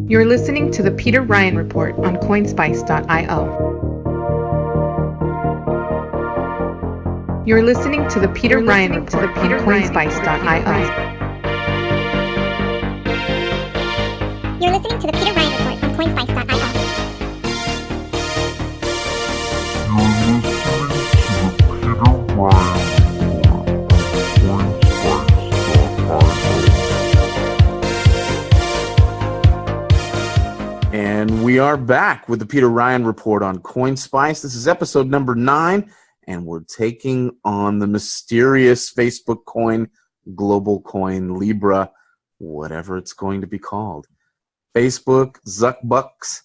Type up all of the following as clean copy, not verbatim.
You're listening to the Peter Ryan Report on Coinspice.io. You're listening to the Peter Ryan Report on Coinspice.io. You're listening to the Peter Ryan Report on Coinspice.io. And we are back with the Peter Ryan Report on Coinspice. This is episode number 9, and we're taking on the mysterious Facebook coin, global coin, LIbra, whatever it's going to be called. Facebook, Zuckbucks,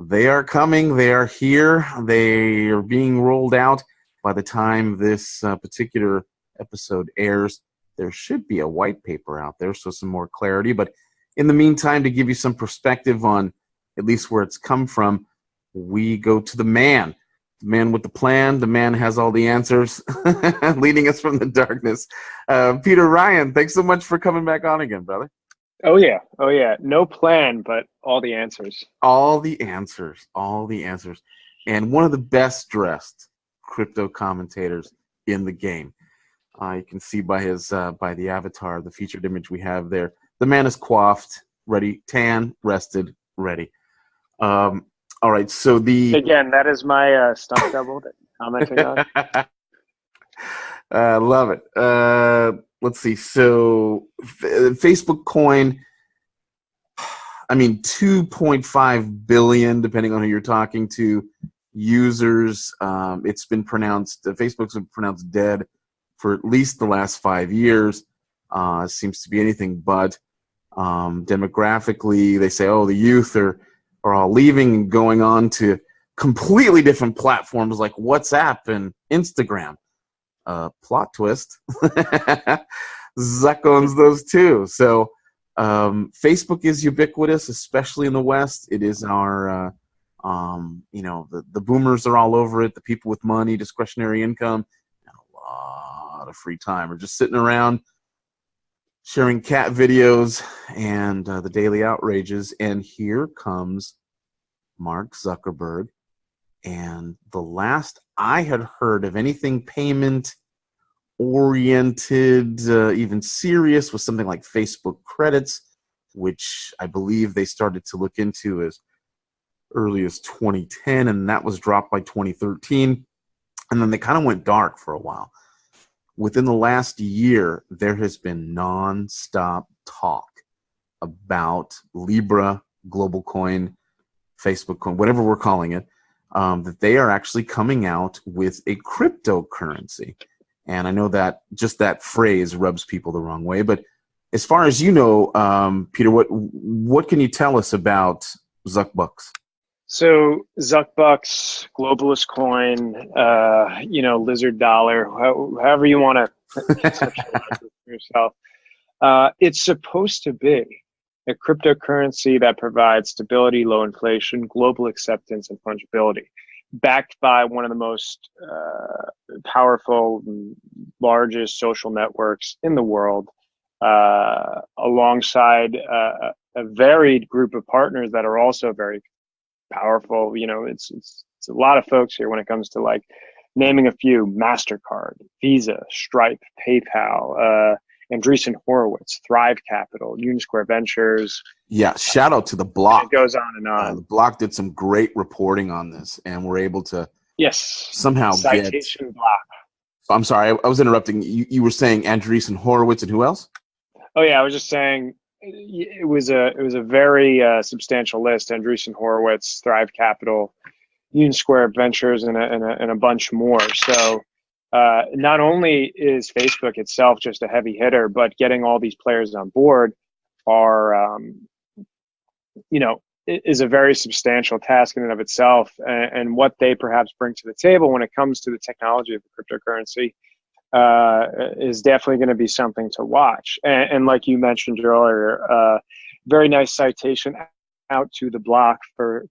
they are coming. They are here. They are being rolled out. By the time this particular episode airs, there should be a white paper out there, so some more clarity. But in the meantime, to give you some perspective on at least where it's come from, we go to the man with the plan. The man has all the answers, leading us from the darkness. Peter Ryan, thanks so much for coming back on again, brother. Oh yeah. No plan, but all the answers. All the answers. And one of the best dressed crypto commentators in the game. You can see by his by the avatar, the featured image we have there. The man is coiffed, ready, tan, rested, ready. All right, so again, that is my stunt double that I'm commenting on. Love it. Let's see. So Facebook coin, I mean, 2.5 billion, depending on who you're talking to, users. It's been pronounced, Facebook's been pronounced dead for at least the last 5 years. Seems to be anything but. Demographically, they say, oh, the youth are all leaving and going on to completely different platforms like WhatsApp and Instagram. Plot twist. Zuck owns those too. So Facebook is ubiquitous, especially in the West. It is our, the boomers are all over it. The people with money, discretionary income, and a lot of free time are just sitting around sharing cat videos and the daily outrages. And here comes Mark Zuckerberg. And the last I had heard of anything payment oriented, even serious, was something like Facebook credits, which I believe they started to look into as early as 2010, and that was dropped by 2013. And then they kind of went dark for a while. Within the last year, there has been non-stop talk about LIbra, global coin, Facebook coin, whatever we're calling it, that they are actually coming out with a cryptocurrency. And I know that just that phrase rubs people the wrong way. But as far as you know, Peter, what can you tell us about Zuckbucks? So Zuckbucks, globalist coin, lizard dollar, however you want to conceptualize it for yourself. It's supposed to be a cryptocurrency that provides stability, low inflation, global acceptance, and fungibility, backed by one of the most powerful, largest social networks in the world, alongside a varied group of partners that are also very powerful. It's a lot of folks here when it comes to, like, naming a few: MasterCard, Visa, Stripe, PayPal, Andreessen Horowitz, Thrive Capital, Unisquare Ventures. Yeah, shout out to the Block. It goes on and on. The Block did some great reporting on this, and we're able to somehow Citation Block. I'm sorry, I was interrupting. You were saying Andreessen Horowitz and who else? Oh yeah, I was just saying it was a very substantial list. Andreessen Horowitz, Thrive Capital, Unisquare Ventures, and a bunch more. So not only is Facebook itself just a heavy hitter, but getting all these players on board are is a very substantial task in and of itself. And what they perhaps bring to the table when it comes to the technology of the cryptocurrency is definitely going to be something to watch. And like you mentioned earlier, very nice citation out to the Block for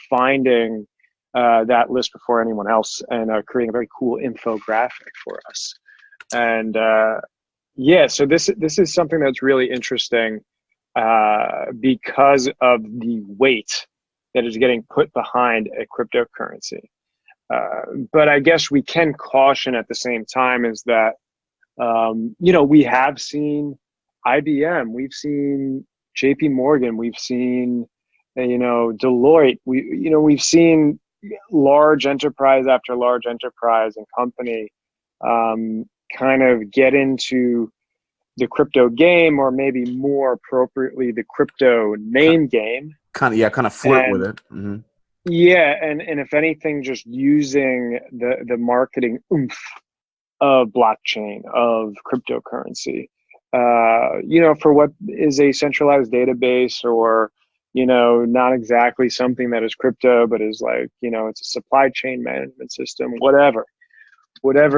finding that list before anyone else and creating a very cool infographic for us. And so this is something that's really interesting because of the weight that is getting put behind a cryptocurrency. But I guess we can caution at the same time is that, we have seen IBM, we've seen JP Morgan, we've seen, Deloitte, we've seen large enterprise after large enterprise and company kind of get into the crypto game, or maybe more appropriately, the crypto name game. Kind of flirt with And it. Mm-hmm. yeah, and if anything, just using the marketing oomph of blockchain, of cryptocurrency, for what is a centralized database, or, not exactly something that is crypto, but is like, it's a supply chain management system, whatever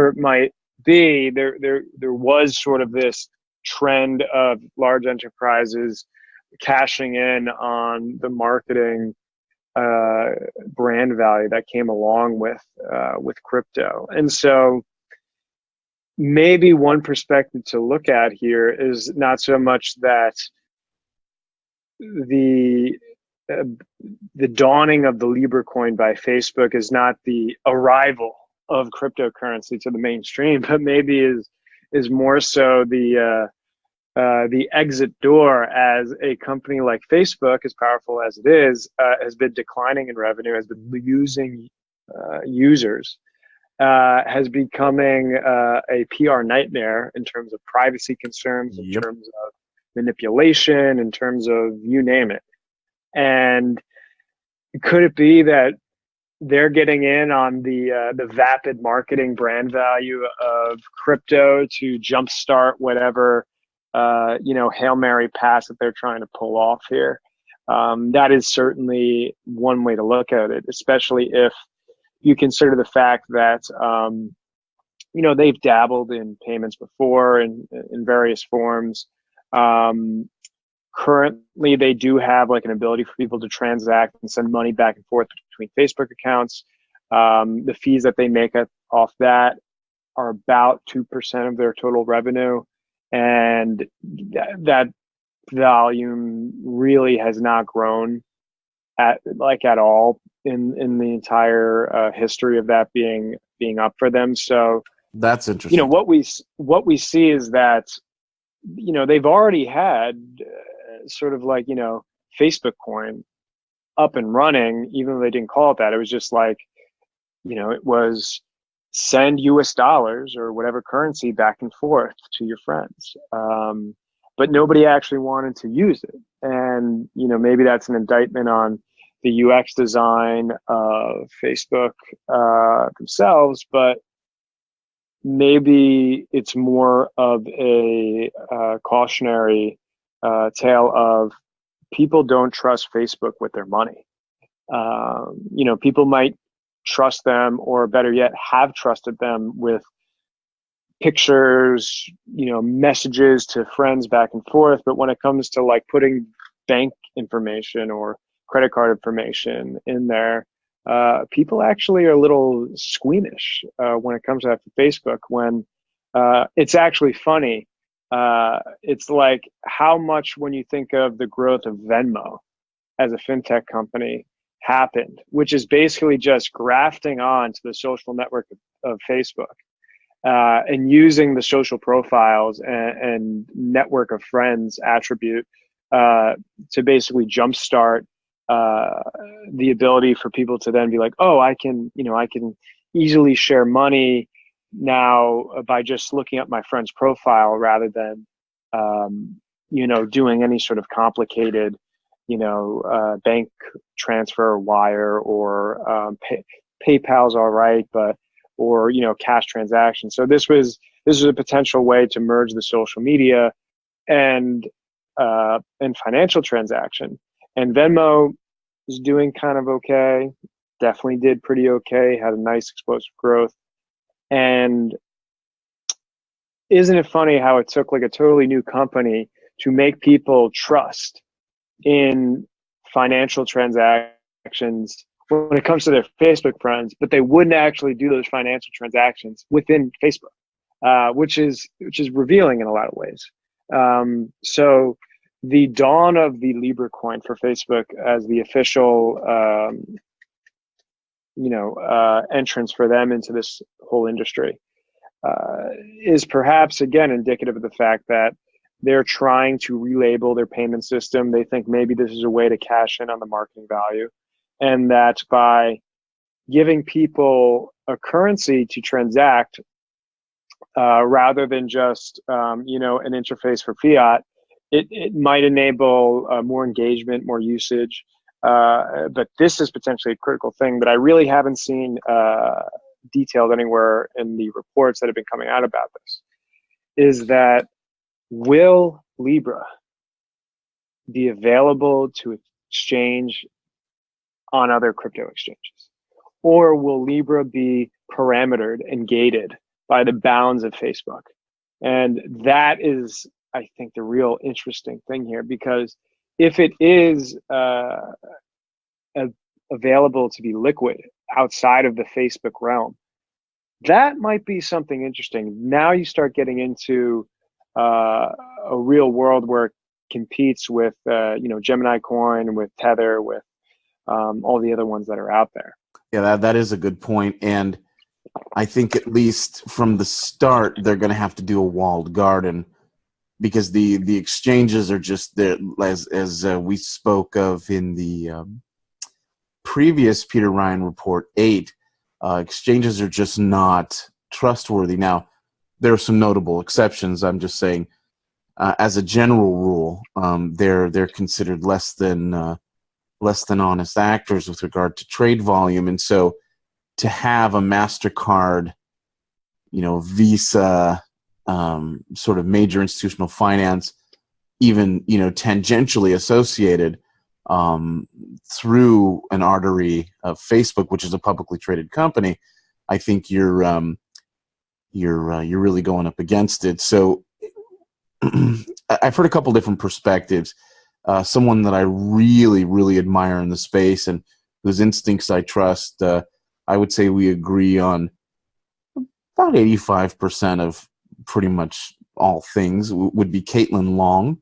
it might be. There was sort of this trend of large enterprises cashing in on the marketing brand value that came along with crypto. And so maybe one perspective to look at here is not so much that the dawning of the Libra coin by Facebook is not the arrival of cryptocurrency to the mainstream, but maybe is more so the exit door, as a company like Facebook, as powerful as it is, has been declining in revenue, has been losing users, has becoming a PR nightmare in terms of privacy concerns, in terms of manipulation, in terms of you name it. And could it be that they're getting in on the vapid marketing brand value of crypto to jumpstart whatever Hail Mary pass that they're trying to pull off here? That is certainly one way to look at it, especially if you consider the fact that they've dabbled in payments before in various forms. Currently, they do have like an ability for people to transact and send money back and forth between Facebook accounts. The fees that they make off that are about 2% of their total revenue, and that volume really has not grown at all in the entire history of that being up for them. So that's interesting. What we see is that they've already had sort of like Facebook coin up and running, even though they didn't call it that. It was just like it was send US dollars or whatever currency back and forth to your friends, but nobody actually wanted to use it. And maybe that's an indictment on the UX design of Facebook themselves, but maybe it's more of a cautionary tale of people don't trust Facebook with their money. People might trust them, or better yet, have trusted them with pictures, messages to friends back and forth. But when it comes to like putting bank information or credit card information in there, people actually are a little squeamish when it comes to Facebook. When it's actually funny, it's like how much, when you think of the growth of Venmo as a fintech company, happened, which is basically just grafting on to the social network of Facebook, and using the social profiles and network of friends attribute to basically jumpstart the ability for people to then be like, oh, I can easily share money now by just looking at my friend's profile, rather than doing any sort of complicated bank transfer, wire, or PayPal's all right, or cash transaction. So this was a potential way to merge the social media and financial transaction. And Venmo is doing kind of okay, definitely did pretty okay, had a nice explosive growth. And isn't it funny how it took like a totally new company to make people trust in financial transactions when it comes to their Facebook friends, but they wouldn't actually do those financial transactions within Facebook, which is revealing in a lot of ways. So the dawn of the Libra coin for Facebook as the official, entrance for them into this whole industry is perhaps, again, indicative of the fact that they're trying to relabel their payment system. They think maybe this is a way to cash in on the marketing value, and that by giving people a currency to transact rather than just an interface for fiat, it might enable more engagement, more usage. But this is potentially a critical thing that I really haven't seen detailed anywhere in the reports that have been coming out about this, is that will Libra be available to exchange on other crypto exchanges? Or will Libra be parametered and gated by the bounds of Facebook? And that is, I think, the real interesting thing here, because if it is available to be liquid outside of the Facebook realm, that might be something interesting. Now you start getting into a real world where it competes with, Gemini Coin, with Tether, with all the other ones that are out there. Yeah, that is a good point. And I think at least from the start, they're going to have to do a walled garden, because the exchanges are just there, as we spoke of in the previous Peter Ryan report 8. Exchanges are just not trustworthy. Now, there are some notable exceptions. I'm just saying, as a general rule, they're considered less than honest actors with regard to trade volume. And so, to have a MasterCard, Visa, sort of major institutional finance, even tangentially associated through an artery of Facebook, which is a publicly traded company, I think you're really going up against it. So I've heard a couple different perspectives. Someone that I really, really admire in the space and whose instincts I trust, I would say we agree on about 85% of pretty much all things, would be Caitlin Long.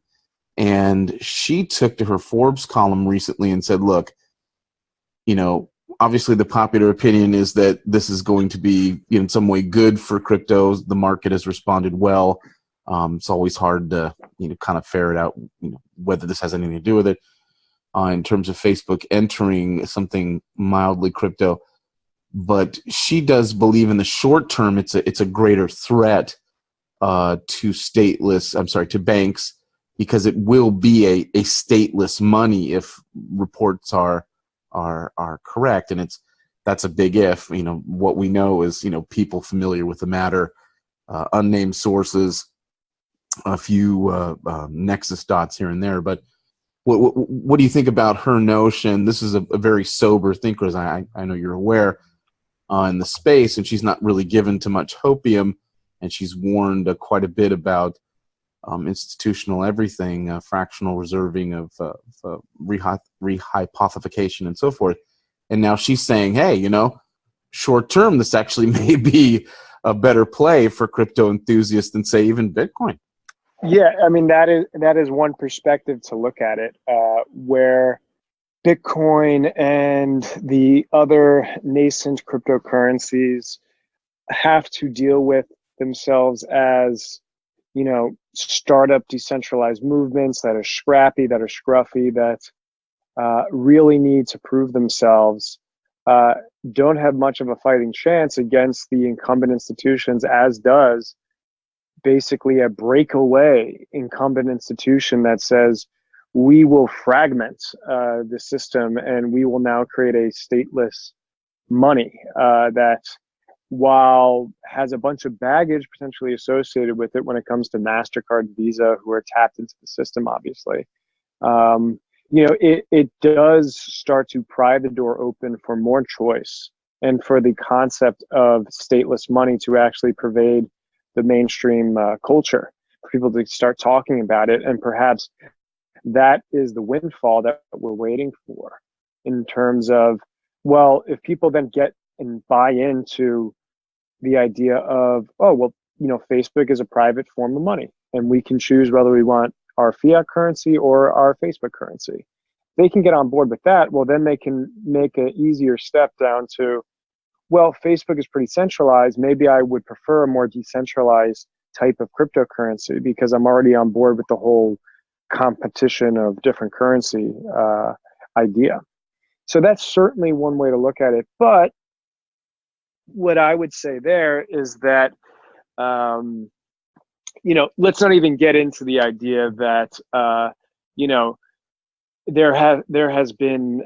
And she took to her Forbes column recently and said, look, obviously the popular opinion is that this is going to be in some way good for cryptos. The market has responded well. It's always hard to kind of ferret out whether this has anything to do with it in terms of Facebook entering something mildly crypto. But she does believe in the short term it's a greater threat to banks, because it will be a stateless money if reports are correct, and that's a big if. What we know is people familiar with the matter, unnamed sources, a few nexus dots here and there. But what do you think about her notion? This is a very sober thinker, as I know you're aware, in the space, and she's not really given to much hopium, and she's warned quite a bit about institutional everything, fractional reserving of rehypothecation and so forth. And now she's saying, hey, short term, this actually may be a better play for crypto enthusiasts than, say, even Bitcoin. Yeah, I mean, that is one perspective to look at it, where Bitcoin and the other nascent cryptocurrencies have to deal with themselves as, startup decentralized movements that are scrappy, that are scruffy, that really need to prove themselves, don't have much of a fighting chance against the incumbent institutions, as does basically a breakaway incumbent institution that says, we will fragment the system and we will now create a stateless money that, while has a bunch of baggage potentially associated with it when it comes to MasterCard, Visa, who are tapped into the system, obviously, it does start to pry the door open for more choice and for the concept of stateless money to actually pervade the mainstream culture, for people to start talking about it. And perhaps that is the windfall that we're waiting for, in terms of, well, if people then get and buy into the idea of, Facebook is a private form of money, and we can choose whether we want our fiat currency or our Facebook currency. They can get on board with that. Well, then they can make an easier step down to, well, Facebook is pretty centralized. Maybe I would prefer a more decentralized type of cryptocurrency because I'm already on board with the whole competition of different currency idea. So that's certainly one way to look at it. But what I would say there is that, let's not even get into the idea that, there has been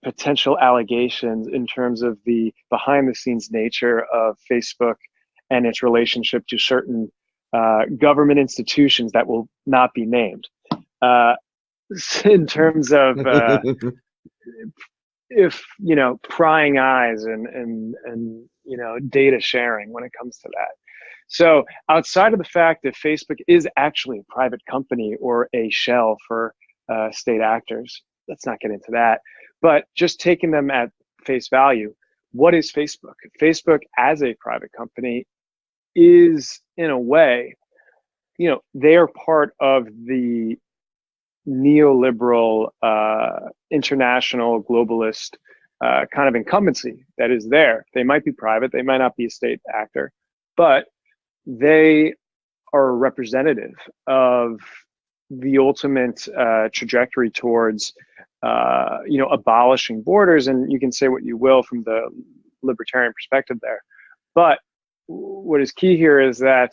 potential allegations in terms of the behind the scenes nature of Facebook and its relationship to certain government institutions that will not be named. In terms of if prying eyes and data sharing when it comes to that. So outside of the fact that Facebook is actually a private company or a shell for state actors, let's not get into that, but just taking them at face value, what is Facebook? Facebook as a private company is, in a way, they are part of the neoliberal, international, globalist kind of incumbency that is there. They might be private, they might not be a state actor, but they are a representative of the ultimate trajectory towards, abolishing borders. And you can say what you will from the libertarian perspective there. But what is key here is that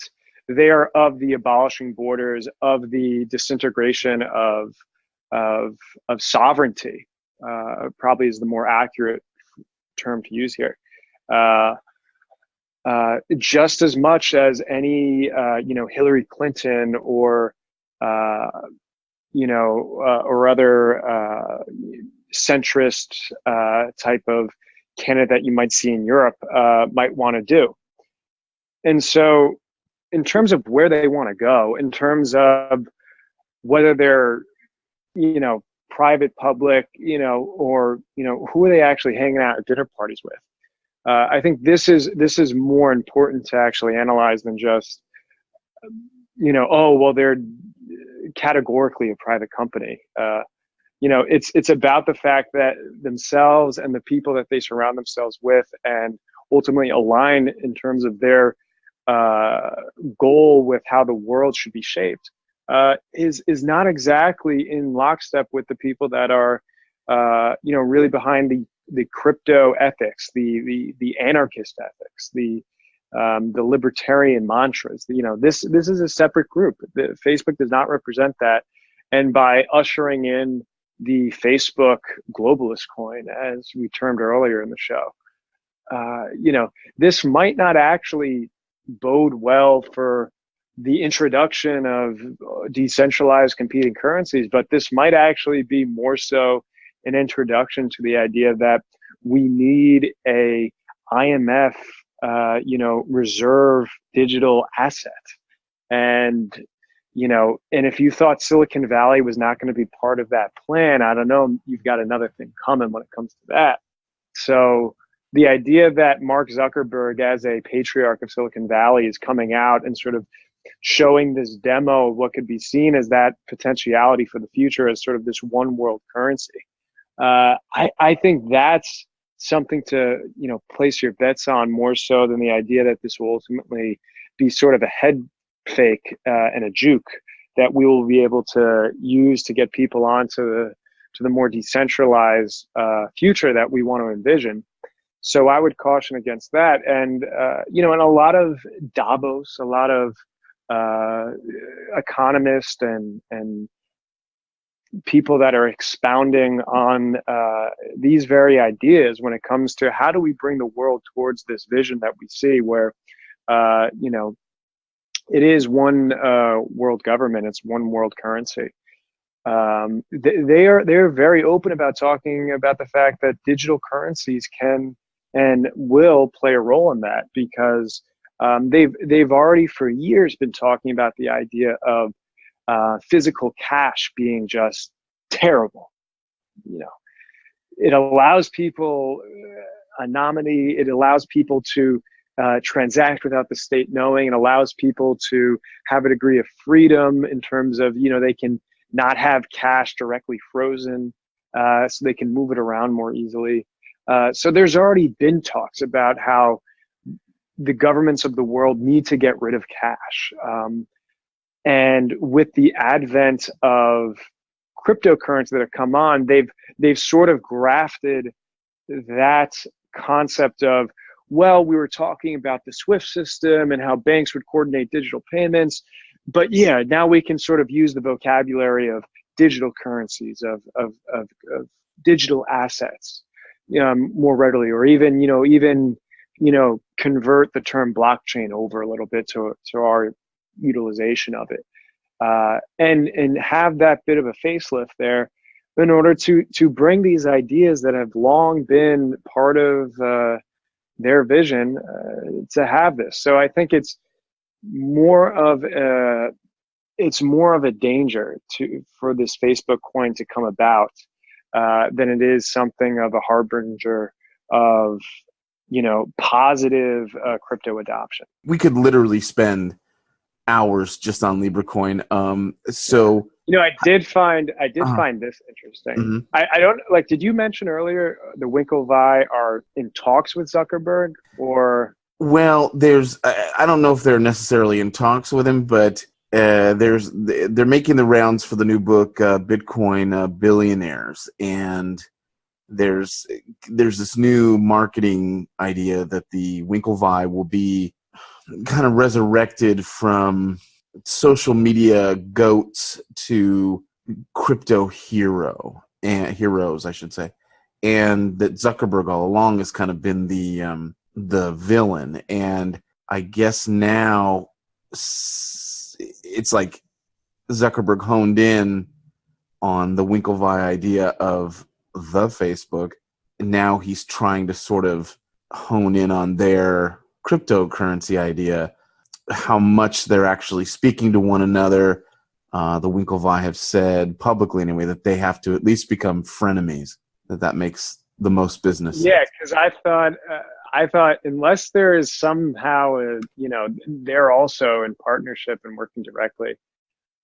they are of the abolishing borders, of the disintegration of sovereignty, probably is the more accurate term to use here. Just as much as any, Hillary Clinton or, or other centrist type of candidate that you might see in Europe might want to do. And so in terms of where they want to go, in terms of whether they're, private, public, or, who are they actually hanging out at dinner parties with? I think this is more important to actually analyze than just, they're categorically a private company. It's about the fact that themselves and the people that they surround themselves with and ultimately align in terms of their goal with how the world should be shaped is not exactly in lockstep with the people that are really behind the crypto ethics, the anarchist ethics, the libertarian mantras. This is a separate group. Facebook does not represent that, and by ushering in the Facebook globalist coin, as we termed earlier in the show, this might not actually bode well for the introduction of decentralized competing currencies, but this might actually be more so an introduction to the idea that we need a IMF, reserve digital asset. And if you thought Silicon Valley was not going to be part of that plan, I don't know, you've got another thing coming when it comes to that. So the idea that Mark Zuckerberg, as a patriarch of Silicon Valley, is coming out and sort of showing this demo of what could be seen as that potentiality for the future as sort of this one world currency. I think that's something to, place your bets on more so than the idea that this will ultimately be sort of a head fake and a juke that we will be able to use to get people onto the more decentralized future that we want to envision. So I would caution against that. And, and a lot of Davos, a lot of economists and people that are expounding on these very ideas when it comes to how do we bring the world towards this vision that we see where, it is one world government, it's one world currency. They're very open about talking about the fact that digital currencies can and will play a role in that, because they've already for years been talking about the idea of physical cash being just terrible. It allows people anonymity. It allows people to transact without the state knowing, and allows people to have a degree of freedom in terms of, they can not have cash directly frozen, so they can move it around more easily. So there's already been talks about how the governments of the world need to get rid of cash. And with the advent of cryptocurrencies that have come on, they've sort of grafted that concept of, well, we were talking about the SWIFT system and how banks would coordinate digital payments, but yeah, now we can sort of use the vocabulary of digital currencies, of digital assets, more readily, or even convert the term blockchain over a little bit to our utilization of it, and have that bit of a facelift there in order to bring these ideas that have long been part of their vision, to have this. So I think it's more of a danger for this Facebook coin to come about, than it is something of a harbinger of positive crypto adoption. We could literally spend hours just on Libra coin. So I did find this interesting. Mm-hmm. I don't like. Did you mention earlier the Winklevi are in talks with Zuckerberg, or? Well, I don't know if they're necessarily in talks with him, but they're making the rounds for the new book, Bitcoin Billionaires, and there's this new marketing idea that the Winklevi will be kind of resurrected from social media goats to crypto heroes, I should say, and that Zuckerberg all along has kind of been the villain. And I guess now it's like Zuckerberg honed in on the Winklevi idea of the Facebook. Now he's trying to sort of hone in on their cryptocurrency idea, how much they're actually speaking to one another. The Winklevi have said publicly anyway that they have to at least become frenemies, that makes the most business sense. Yeah, because I thought unless there is somehow they're also in partnership and working directly,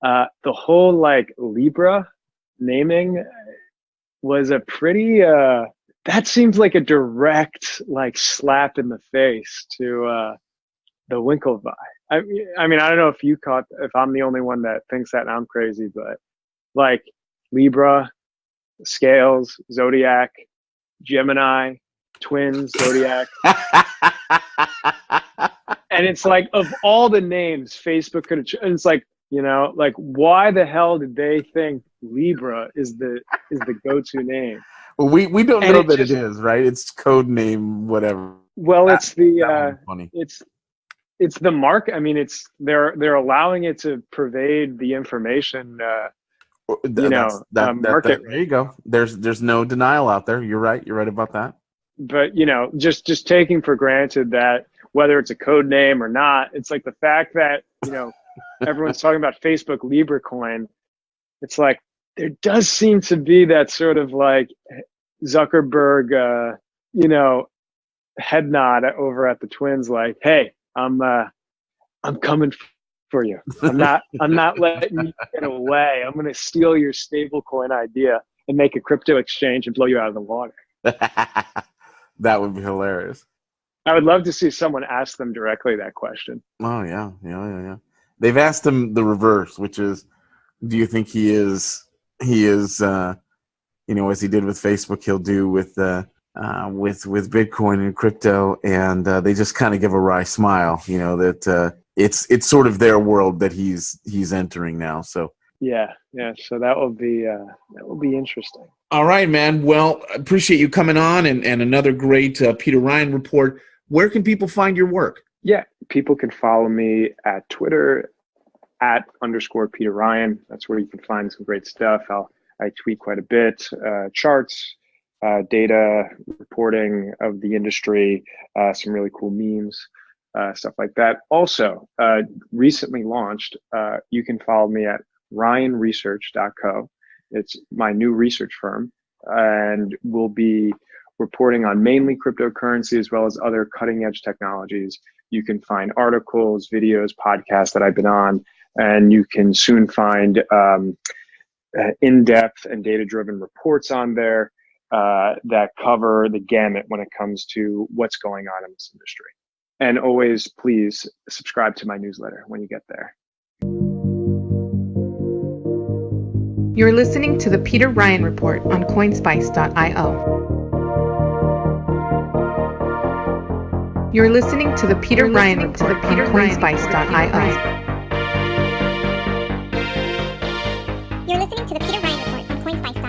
the whole LIbra naming was a pretty that seems like a direct slap in the face to the Winklevi. I mean, I don't know if I'm the only one that thinks that and I'm crazy, but Libra, scales, zodiac, Gemini, twins, zodiac. And it's of all the names Facebook could have, and it's why the hell did they think Libra is the go-to name? Well, we don't know that it is, right? It's code name, whatever. Well, it's funny. It's the mark. I mean, they're allowing it to pervade the information. Market. There you go. There's no denial out there. You're right. You're right about that. But just taking for granted that whether it's a code name or not, it's the fact that everyone's talking about Facebook Libra coin. It's there does seem to be that sort of Zuckerberg, head nod over at the twins, hey, I'm coming for you. I'm not letting you get away. I'm going to steal your stablecoin idea and make a crypto exchange and blow you out of the water. That would be hilarious. I would love to see someone ask them directly that question. Oh yeah. They've asked him the reverse, which is, do you think he is as he did with Facebook, he'll do with Bitcoin and crypto, and they just kind of give a wry smile, that it's sort of their world that he's entering now. So yeah. So that will be interesting. All right, man. Well, I appreciate you coming on and another great Peter Ryan report. Where can people find your work? Yeah, people can follow me at Twitter @_Peter Ryan. That's where you can find some great stuff. I tweet quite a bit, charts, data reporting of the industry, some really cool memes, stuff like that. Also, recently launched, you can follow me at ryanresearch.co. It's my new research firm, and we'll be reporting on mainly cryptocurrency as well as other cutting edge technologies. You can find articles, videos, podcasts that I've been on, and you can soon find in-depth and data-driven reports on there that cover the gamut when it comes to what's going on in this industry. And always, please subscribe to my newsletter when you get there. You're listening to the Peter Ryan Report on Coinspice.io. You're listening to the Peter Ryan Report on Coinspice.io. You're listening to the Peter Ryan Report on Coinspice.